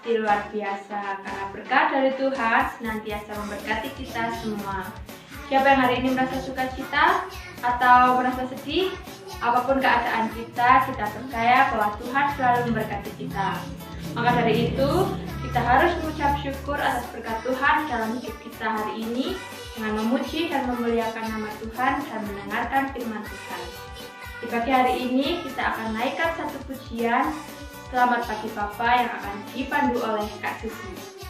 pasti luar biasa karena berkat dari Tuhan senantiasa memberkati kita semua. Siapa yang hari ini merasa sukacita atau merasa sedih, apapun keadaan kita percaya bahwa Tuhan selalu memberkati kita. Maka dari itu, kita harus mengucap syukur atas berkat Tuhan dalam hidup kita hari ini dengan memuji dan memuliakan nama Tuhan dan mendengarkan firman Tuhan. Di pagi hari ini kita akan naikkan satu pujian Selamat Pagi Bapa yang akan dipandu oleh Kak Susi.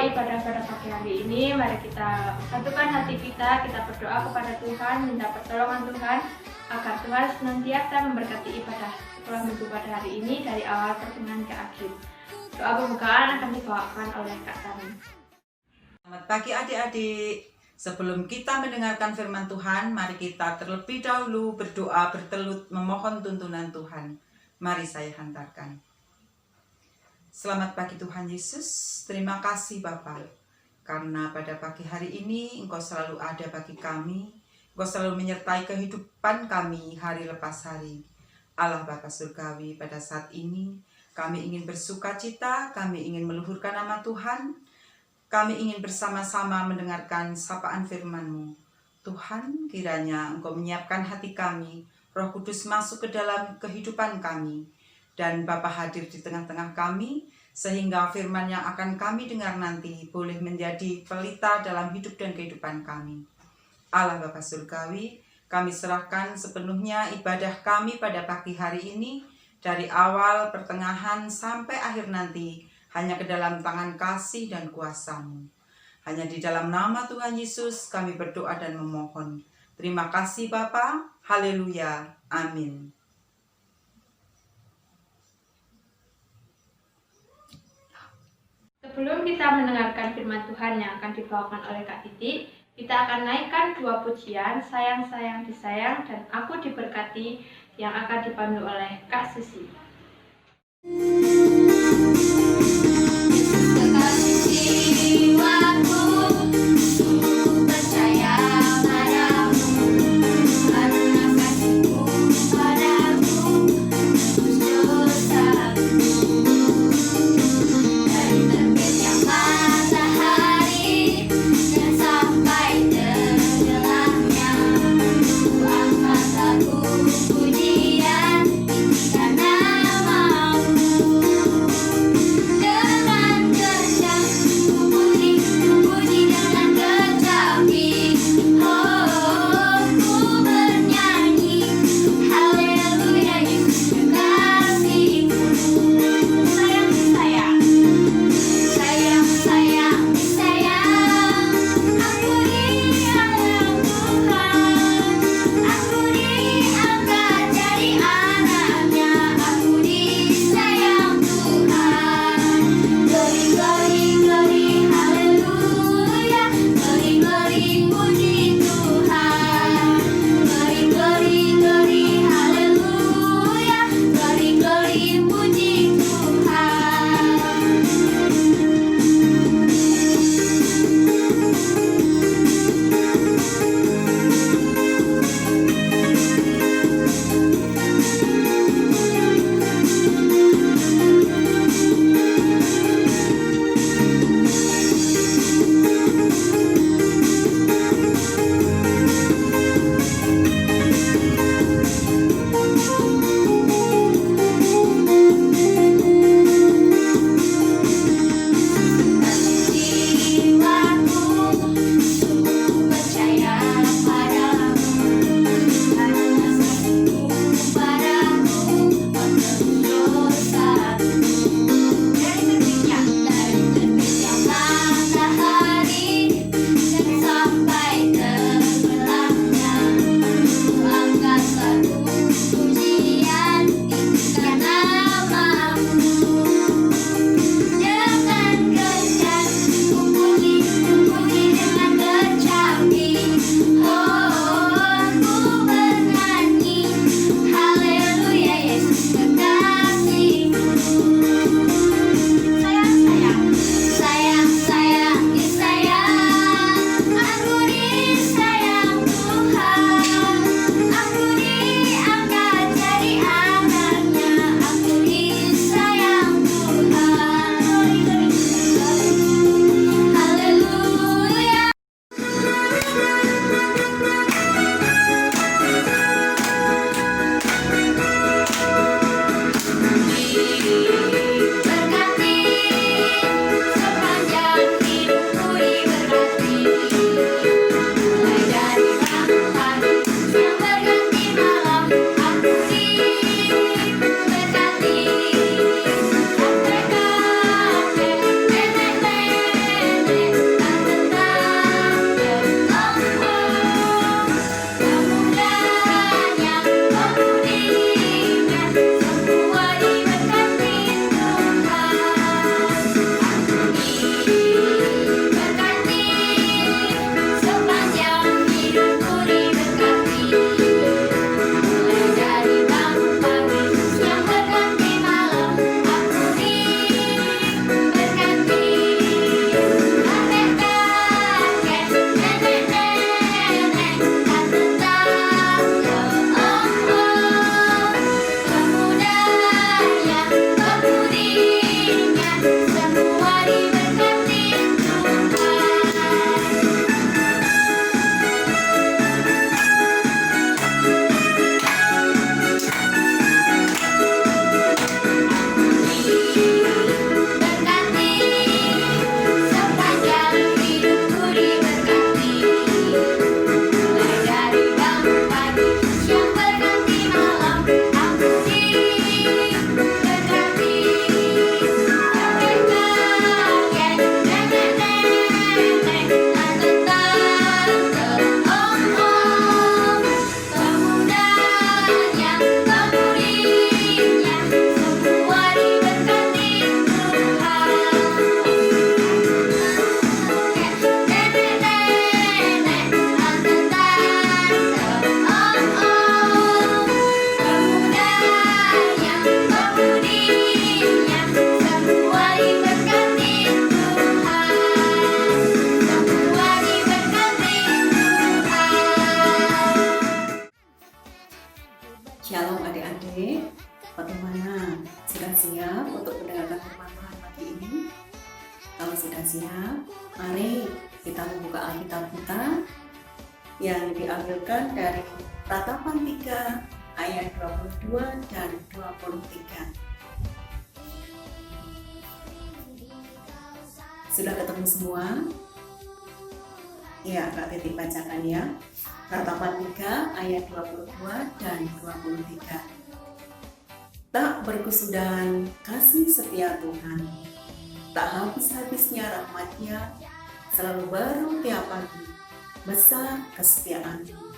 Ibadah pada pagi hari ini, mari kita satukan hati kita berdoa kepada Tuhan, minta pertolongan Tuhan agar Tuhan senantiasa memberkati ibadah sekolah minggu pada hari ini dari awal pertengahan ke akhir. Doa pembukaan akan dibawakan oleh Kak Tani. Selamat pagi adik-adik. Sebelum kita mendengarkan firman Tuhan, mari kita terlebih dahulu berdoa bertelut memohon tuntunan Tuhan. Mari saya hantarkan. Selamat pagi Tuhan Yesus, terima kasih Bapa, karena pada pagi hari ini Engkau selalu ada bagi kami, Engkau selalu menyertai kehidupan kami hari lepas hari. Allah Bapa Surgawi, pada saat ini Kami ingin bersukacita, kami ingin meluhurkan nama Tuhan, kami ingin bersama-sama mendengarkan sapaan firman-Mu. Tuhan, kiranya Engkau menyiapkan hati kami, Roh Kudus masuk ke dalam kehidupan kami, dan Bapa hadir di tengah-tengah kami, sehingga firman yang akan kami dengar nanti boleh menjadi pelita dalam hidup dan kehidupan kami. Allah Bapa Surgawi, kami serahkan sepenuhnya ibadah kami pada pagi hari ini, dari awal, pertengahan, sampai akhir nanti, hanya ke dalam tangan kasih dan kuasa-Mu. Hanya di dalam nama Tuhan Yesus kami berdoa dan memohon. Terima kasih Bapa. Haleluya. Amin. Sebelum kita mendengarkan firman Tuhan yang akan dibawakan oleh Kak Titi, kita akan naikkan 2 pujian, Sayang Sayang Disayang dan Aku Diberkati, yang akan dipandu oleh Kak Susi. Pujian karena mau yang diambilkan dari Ratapan 3 ayat 22 dan 23. Sudah ketemu semua? Ya, Kak Titi bacakan ya. Ratapan 3 ayat 22 dan 23. Tak berkesudahan kasih setia Tuhan, tak habis-habisnya rahmat-Nya, selalu baru tiap pagi, besar kesetiaan-Mu.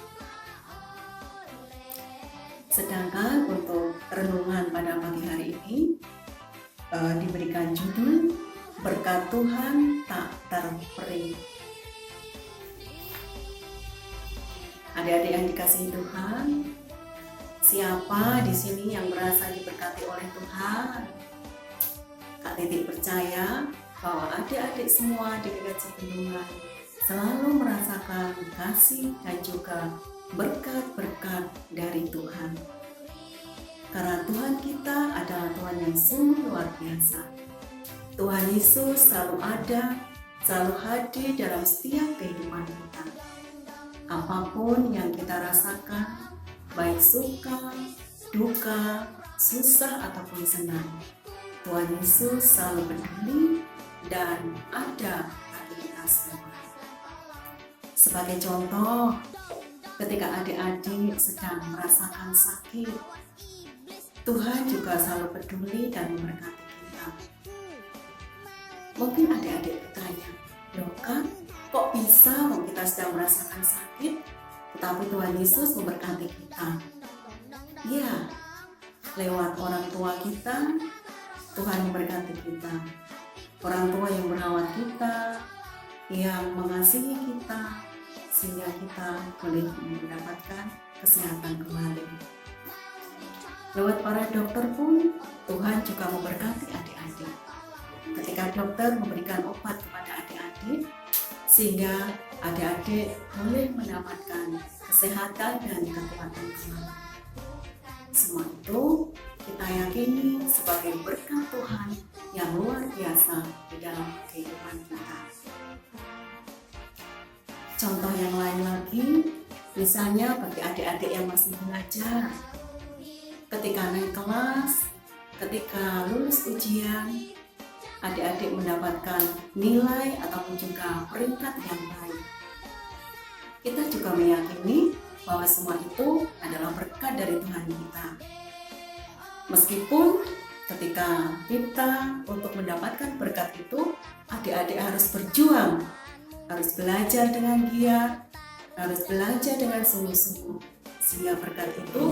Sedangkan untuk renungan pada pagi hari ini diberikan judul Berkat Tuhan Tak Terperi. Adik-adik yang dikasihi Tuhan, siapa di sini yang merasa diberkati oleh Tuhan? Kak Titi percaya bahwa adik-adik semua di GKJ Bendungan selalu merasakan kasih dan juga berkat-berkat dari Tuhan. Karena Tuhan kita adalah Tuhan yang sungguh luar biasa. Tuhan Yesus selalu ada, selalu hadir dalam setiap kehidupan kita. Apapun yang kita rasakan, baik suka, duka, susah ataupun senang, Tuhan Yesus selalu peduli dan ada bagi kita semua. Sebagai contoh, ketika adik-adik sedang merasakan sakit, Tuhan juga selalu peduli dan memberkati kita. Mungkin adik-adik bertanya, loh kan, kok bisa kita sedang merasakan sakit, tetapi Tuhan Yesus memberkati kita? Ya, lewat orang tua kita, Tuhan memberkati kita. Orang tua yang merawat kita, yang mengasihi kita, sehingga kita boleh mendapatkan kesehatan kembali. Lewat para dokter pun, Tuhan juga memberkati adik-adik. Ketika dokter memberikan obat kepada adik-adik, sehingga adik-adik boleh mendapatkan kesehatan dan kekuatan kembali. Semua itu kita yakini sebagai berkat Tuhan yang luar biasa di dalam kehidupan kita. Contoh yang lain lagi, misalnya bagi adik-adik yang masih belajar, ketika naik kelas, ketika lulus ujian, adik-adik mendapatkan nilai ataupun juga peringkat yang baik. Kita juga meyakini bahwa semua itu adalah berkat dari Tuhan kita. Meskipun ketika kita untuk mendapatkan berkat itu, adik-adik harus berjuang, harus belajar dengan giat, harus belajar dengan sungguh-sungguh, sehingga berkat itu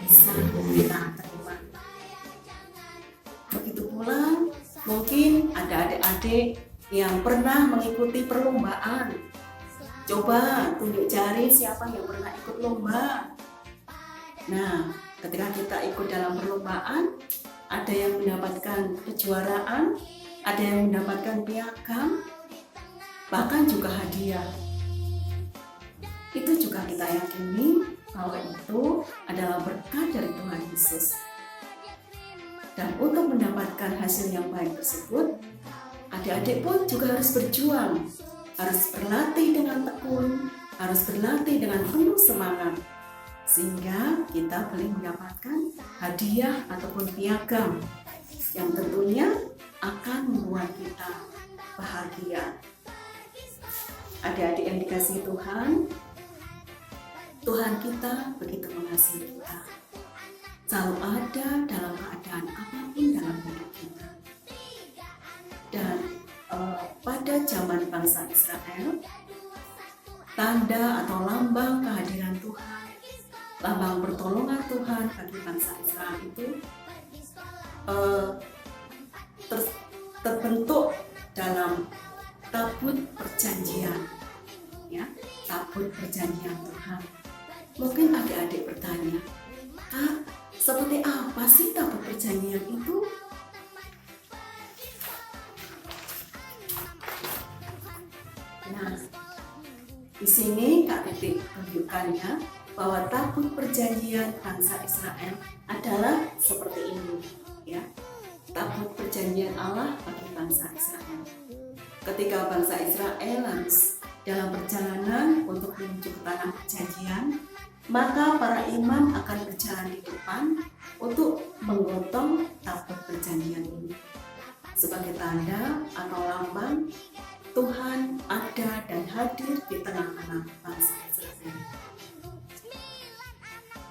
bisa kita terima. Begitu pula mungkin ada adik-adik yang pernah mengikuti perlombaan. Coba tunjuk jari siapa yang pernah ikut lomba. Nah, ketika kita ikut dalam perlombaan, ada yang mendapatkan kejuaraan, ada yang mendapatkan piagam, bahkan juga hadiah. Itu juga kita yakini bahwa itu adalah berkat dari Tuhan Yesus. Dan untuk mendapatkan hasil yang baik tersebut, adik-adik pun juga harus berjuang, harus berlatih dengan tekun, harus berlatih dengan penuh semangat, sehingga kita boleh mendapatkan hadiah ataupun piagam yang tentunya akan membuat kita bahagia. Adik-adik yang dikasihi Tuhan, Tuhan kita begitu mengasihi kita, selalu ada dalam keadaan apapun dalam hidup kita. Dan pada zaman bangsa Israel, tanda atau lambang kehadiran Tuhan, lambang pertolongan Tuhan bagi bangsa Israel itu terbentuk dalam tabut perjanjian, ya, tabut perjanjian Tuhan. Mungkin adik-adik bertanya, Kak, seperti apa sih tabut perjanjian itu? Nah, di sini Kak Titi tunjukkannya bahwa tabut perjanjian bangsa Israel adalah seperti ini, ya. Tabut perjanjian Allah bagi bangsa Israel. Ketika bangsa Israel harus dalam perjalanan untuk menuju ke tanah perjanjian, maka para imam akan berjalan di depan untuk menggotong tabut perjanjian ini sebagai tanda atau lambang Tuhan ada dan hadir di tengah-tengah bangsa Israel.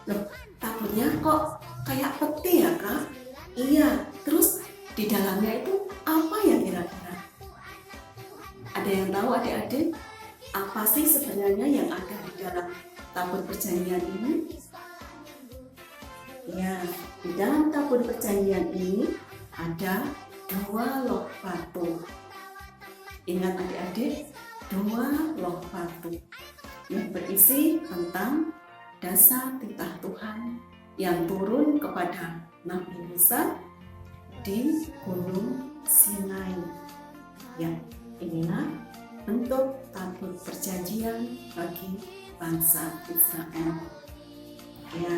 Loh, tabutnya kok kayak peti ya Kak? Iya, terus di dalamnya itu apa ya kira-kira? Ada yang tahu adik-adik? Apa sih sebenarnya yang ada di dalam tabut perjanjian ini? Ya, di dalam tabut perjanjian ini ada 2 loh batu. Ingat adik-adik, 2 loh batu yang berisi tentang dasar titah Tuhan yang turun kepada Nabi Musa di Gunung Sinai. Ya, inilah bentuk tabut perjanjian bagi bangsa Israel. Ya,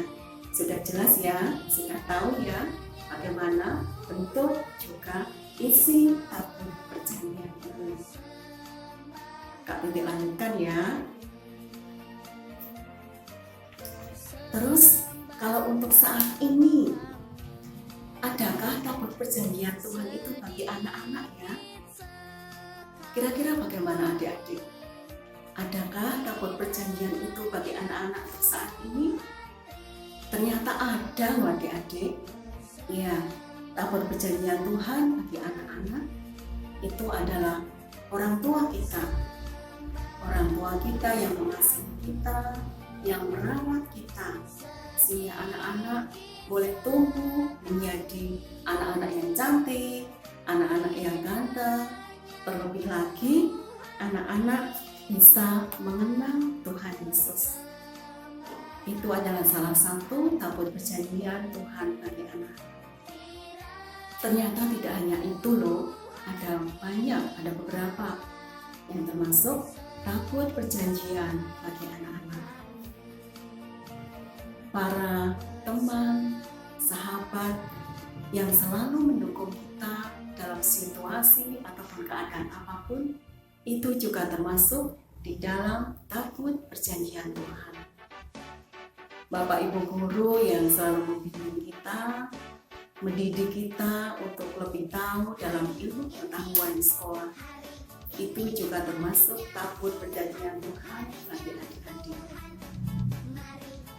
sudah jelas ya, sudah tahu ya bagaimana bentuk juga isi tabut perjanjian ini. Kak Titik lanjutkan ya. Terus kalau untuk saat ini, adakah tabut perjanjian Tuhan itu bagi anak-anak ya? Kira-kira bagaimana adik-adik? Adakah tabut perjanjian itu bagi anak-anak untuk saat ini? Ternyata ada loh adik-adik. Ya, tabut perjanjian Tuhan bagi anak-anak itu adalah orang tua kita. Orang tua kita yang mengasihi kita, yang merawat kita, sehingga anak-anak boleh tumbuh menjadi anak-anak yang cantik, anak-anak yang ganteng. Terlebih lagi, anak-anak bisa mengenal Tuhan Yesus. Itu adalah salah satu tabut perjanjian Tuhan bagi anak. Ternyata tidak hanya itu loh, ada banyak, ada beberapa yang termasuk tabut perjanjian bagi anak-anak. Para teman, sahabat yang selalu mendukung kita dalam situasi ataupun keadaan apapun, itu juga termasuk di dalam tabut perjanjian Tuhan. Bapak Ibu guru yang selalu membimbing kita, mendidik kita untuk lebih tahu dalam ilmu pengetahuan di sekolah, itu juga termasuk tabut perjanjian Tuhan bagi adik-adik.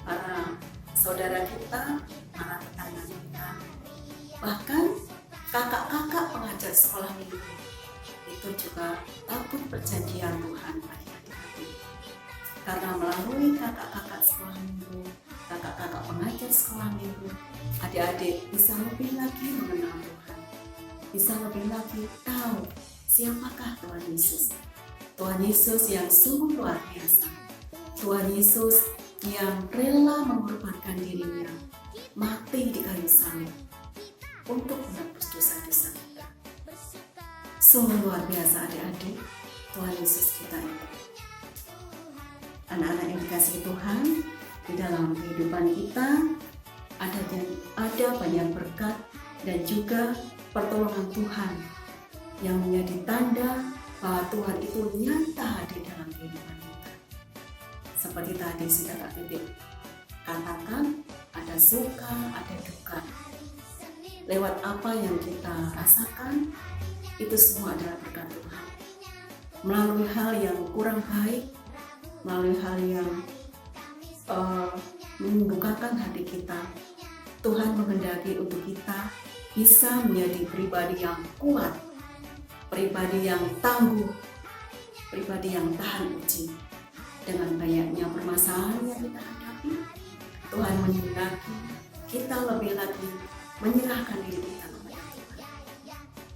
Para saudara kita, para tetangga kita, bahkan kakak-kakak pengajar sekolah minggu, itu juga tabut perjanjian Tuhan bagi adik-adik. Karena melalui kakak-kakak sekolah minggu, kakak-kakak pengajar sekolah minggu, adik-adik bisa lebih lagi mengenal Tuhan, bisa lebih lagi tahu siapakah Tuhan Yesus. Tuhan Yesus yang sungguh luar biasa, Tuhan Yesus yang rela mengorbankan dirinya mati di kayu salib untuk menebus dosa-dosa kita. Sungguh luar biasa adik-adik, Tuhan Yesus kita itu. Anak-anak yang dikasihi Tuhan, di dalam kehidupan kita ada banyak berkat dan juga pertolongan Tuhan yang menjadi tanda bahwa Tuhan itu nyata di dalam kehidupan kita. Seperti tadi sudah Kak Titik katakan, ada suka, ada duka. Lewat apa yang kita rasakan, itu semua adalah berkat Tuhan. Melalui hal yang kurang baik, melalui hal yang membukakan hati kita, Tuhan menghendaki untuk kita bisa menjadi pribadi yang kuat, pribadi yang tangguh, pribadi yang tahan uji. Dengan banyaknya permasalahan yang kita hadapi, Tuhan menghendaki kita lebih lagi menyerahkan diri kita kepada Tuhan.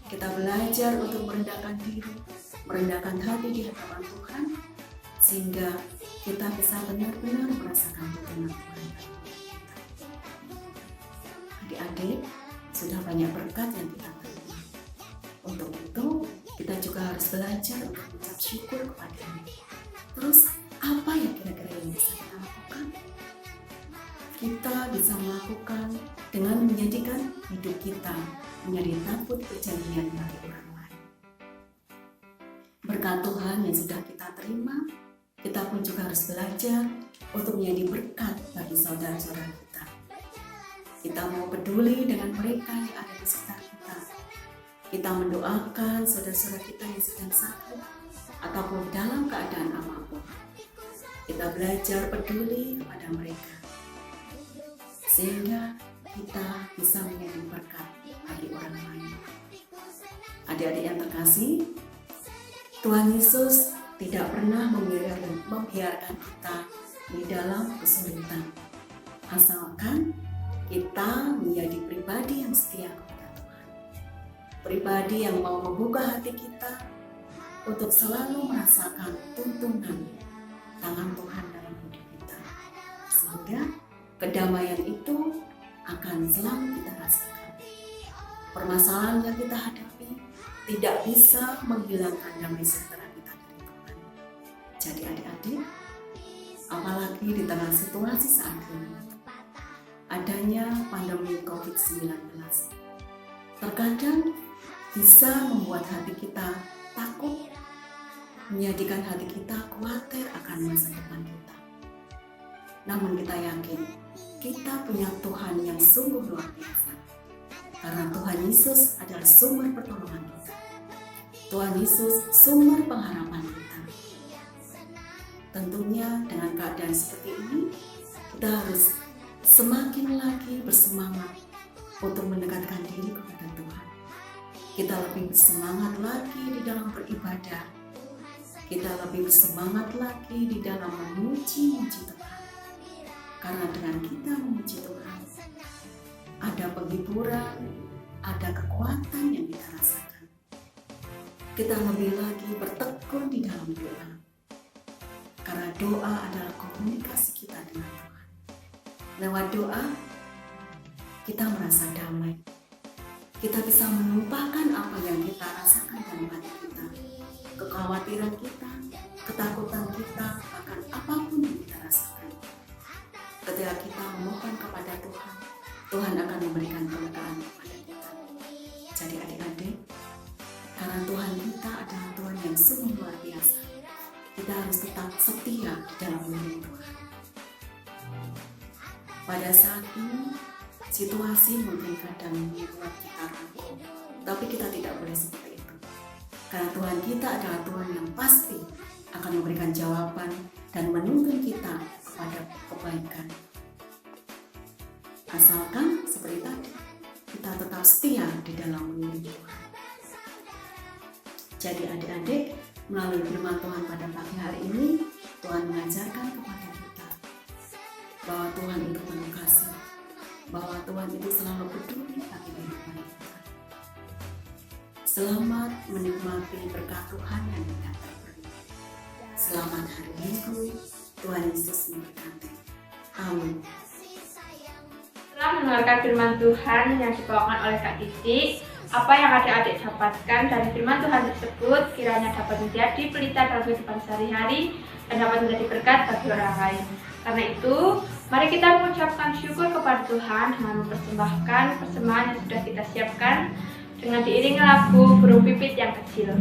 Kita belajar untuk merendahkan diri, merendahkan hati di hadapan Tuhan, sehingga kita bisa benar-benar merasakan tuntunan Tuhan. Adik-adik, sudah banyak berkat yang kita terima. Untuk itu, kita juga harus belajar untuk mengucap syukur kepada-Nya. Terus, apa yang kira-kira yang bisa kita lakukan? Kita bisa melakukan dengan menjadikan hidup kita menjadi tabut perjanjian bagi orang lain. Berkat Tuhan yang sudah kita terima, kita pun juga harus belajar untuk menjadi berkat bagi saudara-saudara kita. Kita mau peduli dengan mereka yang ada di sekitar kita. Kita mendoakan saudara-saudara kita yang sedang sakit ataupun dalam keadaan apapun. Kita belajar peduli kepada mereka, sehingga kita bisa menjadi berkat bagi orang lain. Adik-adik yang terkasih, Tuhan Yesus tidak pernah membiarkan kita di dalam kesulitan, asalkan kita menjadi pribadi yang setia kepada Tuhan, pribadi yang mau membuka hati kita untuk selalu merasakan tuntunan tangan Tuhan dalam hidup kita, sehingga kedamaian itu akan selalu kita rasakan. Permasalahan yang kita hadapi tidak bisa menghilangkan damai sejahtera kita dari Tuhan. Jadi adik-adik, apalagi di tengah situasi saat ini, adanya pandemi COVID-19, terkadang bisa membuat hati kita takut, menjadikan hati kita khawatir akan masa depan kita. Namun kita yakin, kita punya Tuhan yang sungguh luar biasa. Karena Tuhan Yesus adalah sumber pertolongan kita. Tuhan Yesus sumber pengharapan kita. Tentunya dengan keadaan seperti ini, kita harus semakin lagi bersemangat untuk mendekatkan diri kepada Tuhan. Kita lebih bersemangat lagi di dalam beribadah. Kita lebih bersemangat lagi di dalam memuji-muji Tuhan. Karena dengan kita memuji Tuhan, ada penghiburan, ada kekuatan yang kita rasakan. Kita lebih lagi bertekun di dalam doa. Karena doa adalah komunikasi kita dengan Tuhan. Lewat doa, kita merasa damai. Kita bisa melupakan apa yang kita rasakan dalam hati kita. Kekhawatiran kita, ketakutan kita, bahkan apapun yang kita rasakan. Ketika kita memohon kepada Tuhan, Tuhan akan memberikan kemudahan kepada kita. Jadi adik-adik, karena Tuhan kita adalah Tuhan yang sungguh luar biasa, kita harus tetap setia di dalam memilih Tuhan. Pada saat ini, situasi mungkin kadang membuat kita ragu, tapi kita tidak boleh seperti itu. Karena Tuhan kita adalah Tuhan yang pasti akan memberikan jawaban dan menuntun kita kepada kebaikan. Asalkan seperti tadi, kita tetap setia di dalam memilih Tuhan. Jadi adik-adik, melalui firman Tuhan pada pagi hari ini, Tuhan mengajarkan kepada kita bahwa Tuhan itu penuh kasih, bahwa Tuhan itu selalu peduli bagi kehidupan kita. Selamat menikmati berkat Tuhan yang tidak terberi. Selamat hari Minggu, Tuhan Yesus memberkati. Amin. Setelah mendengarkan firman Tuhan yang dibawakan oleh Kak Titi, apa yang adik-adik dapatkan dari firman Tuhan tersebut kiranya dapat menjadi pelita dalam kehidupan sehari-hari dan dapat menjadi berkat bagi orang lain. Karena itu, mari kita mengucapkan syukur kepada Tuhan dengan mempersembahkan persembahan yang sudah kita siapkan dengan diiringi lagu burung pipit yang kecil.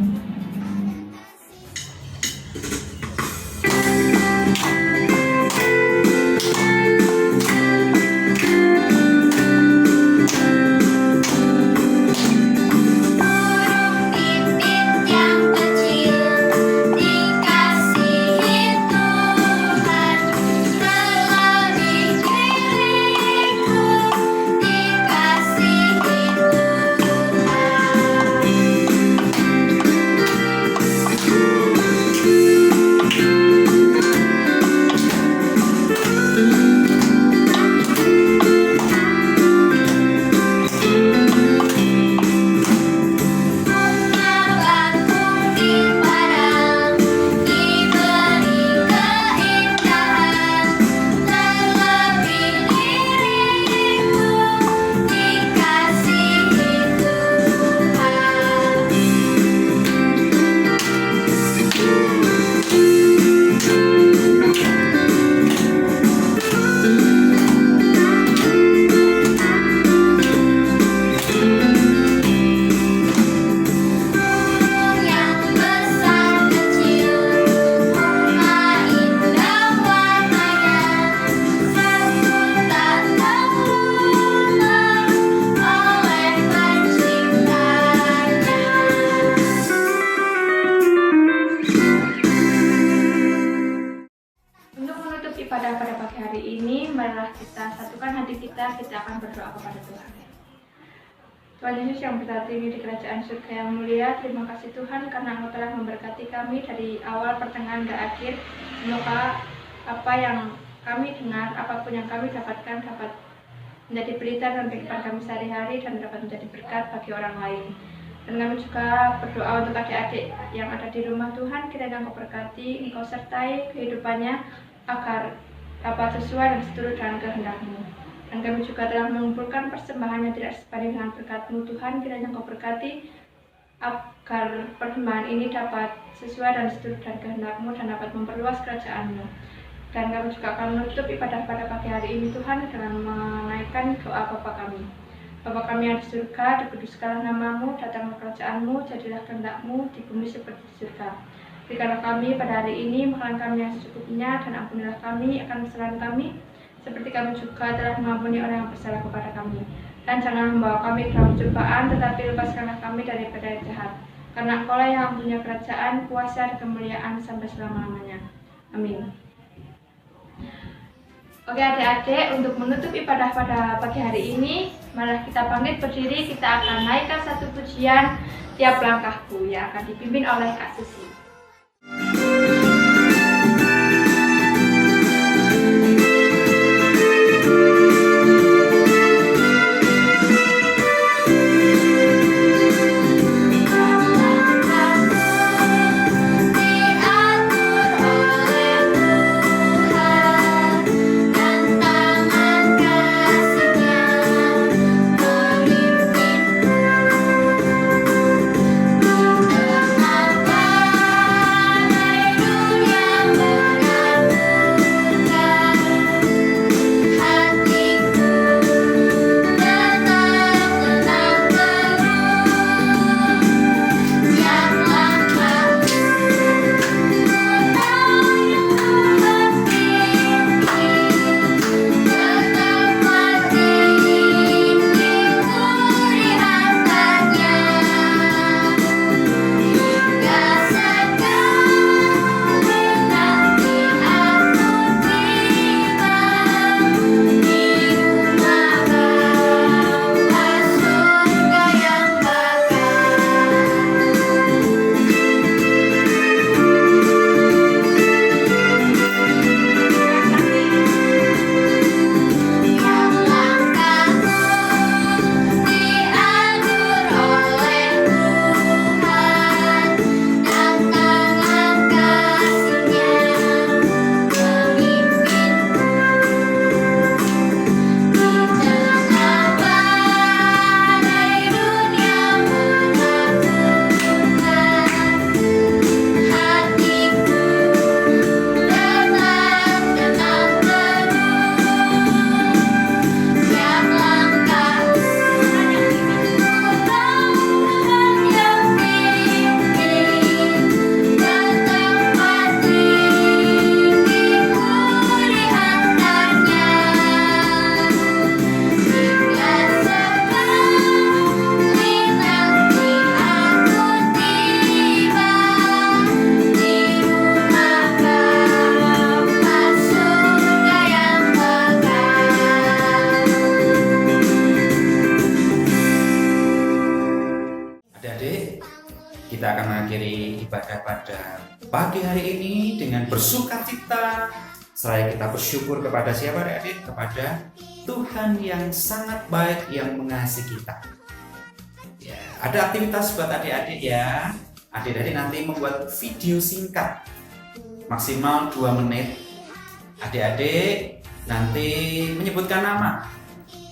marilah kita satukan hati kita akan berdoa kepada Tuhan. Tuhan Yesus yang berarti di kerajaan surga yang mulia, terima kasih Tuhan karena Engkau telah memberkati kami dari awal, pertengahan, hingga akhir. Semoga apa yang kami dengar, apapun yang kami dapatkan dapat menjadi berita dalam kehidupan kami sehari-hari dan dapat menjadi berkat bagi orang lain. Dan kami juga berdoa untuk adik-adik yang ada di rumah Tuhan, kiranya Engkau berkati, Engkau sertai kehidupannya agar dapat sesuai dan seturut dengan kehendak-Mu. Dan kami juga telah mengumpulkan persembahan yang tidak sebanding dengan berkat-Mu Tuhan, kiranya Engkau berkati agar persembahan ini dapat sesuai dan seturut dengan kehendak-Mu dan dapat memperluas kerajaan-Mu. Dan kami juga akan menutup ibadah pada pagi hari ini Tuhan dengan menaikkan doa Bapa kami. Bapa kami yang di surga, dikuduskanlah nama-Mu, datanglah kerajaan-Mu, jadilah kehendak-Mu di bumi seperti di surga. Berikanlah kami pada hari ini makanan kami yang secukupnya, dan ampunilah kami akan kesalahan kami, seperti kami juga telah mengampuni orang yang bersalah kepada kami. Dan jangan membawa kami ke dalam cobaan, tetapi lepaskanlah kami daripada yang jahat. Karena Engkau-lah yang punya kerajaan, kuasa, dan kemuliaan sampai selama-lamanya. Amin. Oke adik-adik, untuk menutup ibadah pada pagi hari ini, marilah kita bangkit berdiri, kita akan naikkan satu pujian Tiap Langkahku yang akan dipimpin oleh Kak Susi. Kita akan mengakhiri ibadah pada pagi hari ini dengan bersukacita. Seraya kita bersyukur kepada siapa adik-adik? Kepada Tuhan yang sangat baik yang mengasihi kita. Ya, ada aktivitas buat adik-adik ya. Adik-adik nanti membuat video singkat maksimal 2 menit. Adik-adik nanti menyebutkan nama.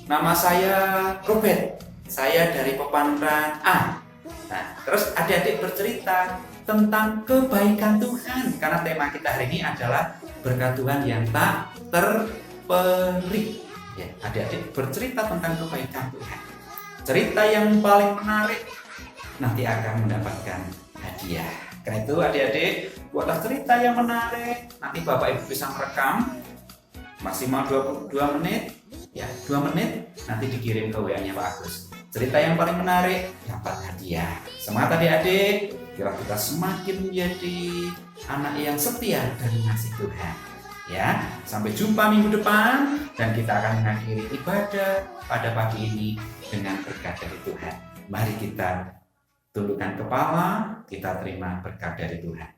Nama saya Robert. Saya dari Pepanran A. Nah, terus adik-adik bercerita tentang kebaikan Tuhan, karena tema kita hari ini adalah berkat Tuhan yang tak terperi. Ya, adik-adik bercerita tentang kebaikan Tuhan. Cerita yang paling menarik nanti akan mendapatkan hadiah. Karena itu adik-adik buatlah cerita yang menarik. Nanti Bapak Ibu bisa merekam maksimal 22 menit. Ya, 2 menit nanti dikirim ke WA-nya Pak Agus. Cerita yang paling menarik dapat hadiah. Semangat adik-adik, biar kita semakin menjadi anak yang setia dan mengasihi Tuhan. Ya, sampai jumpa minggu depan dan kita akan mengakhiri ibadah pada pagi ini dengan berkat dari Tuhan. Mari kita tundukkan kepala, kita terima berkat dari Tuhan.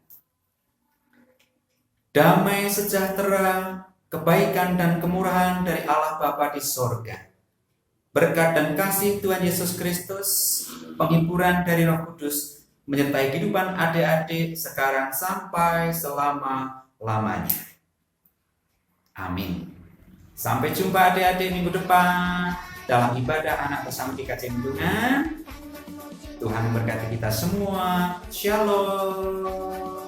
Damai sejahtera, kebaikan dan kemurahan dari Allah Bapa di sorga, berkat dan kasih Tuhan Yesus Kristus, penghiburan dari Roh Kudus, menyertai kehidupan adik-adik sekarang sampai selama-lamanya. Amin. Sampai jumpa adik-adik minggu depan dalam ibadah anak bersama GKJ Mendungan. Tuhan memberkati kita semua. Shalom.